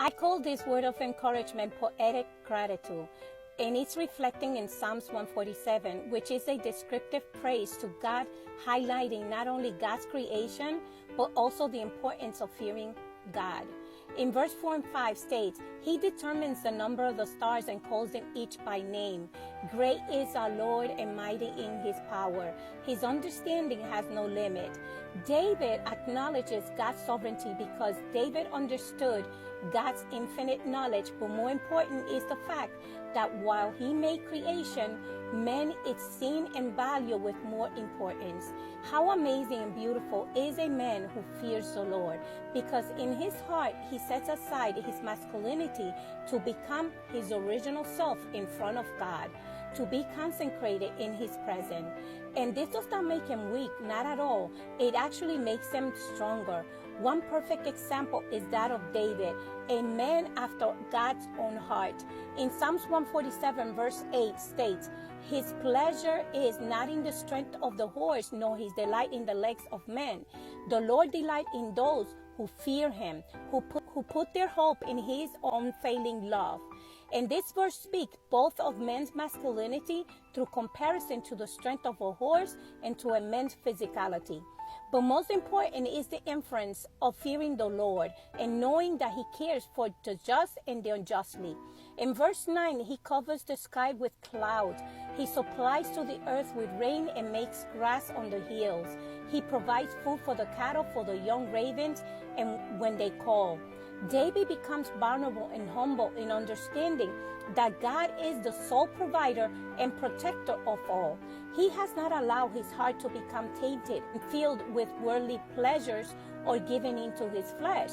I call this word of encouragement poetic gratitude, and it's reflecting in Psalms 147, which is a descriptive praise to God, highlighting not only God's creation, but also the importance of fearing God. In verse 4 and 5 states, He determines the number of the stars and calls them each by name. Great is our Lord and mighty in His power. His understanding has no limit. David acknowledges God's sovereignty because David understood God's infinite knowledge, but more important is the fact that while He made creation, man is seen and valued with more importance. How amazing and beautiful is a man who fears the Lord, because in his heart he sets aside his masculinity to become his original self in front of God, to be consecrated in His presence. And this does not make him weak, not at all. It actually makes him stronger. One perfect example is that of David, a man after God's own heart. In Psalms 147 verse 8 states, His pleasure is not in the strength of the horse, nor His delight in the legs of men. The Lord delights in those who fear Him, who put their hope in His unfailing love. And this verse speaks both of men's masculinity through comparison to the strength of a horse and to a man's physicality. But most important is the inference of fearing the Lord and knowing that He cares for the just and the unjustly. In verse 9, He covers the sky with clouds. He supplies to the earth with rain and makes grass on the hills. He provides food for the cattle, for the young ravens, and when they call. David becomes vulnerable and humble in understanding that God is the sole provider and protector of all. He has not allowed his heart to become tainted and filled with worldly pleasures or given into his flesh.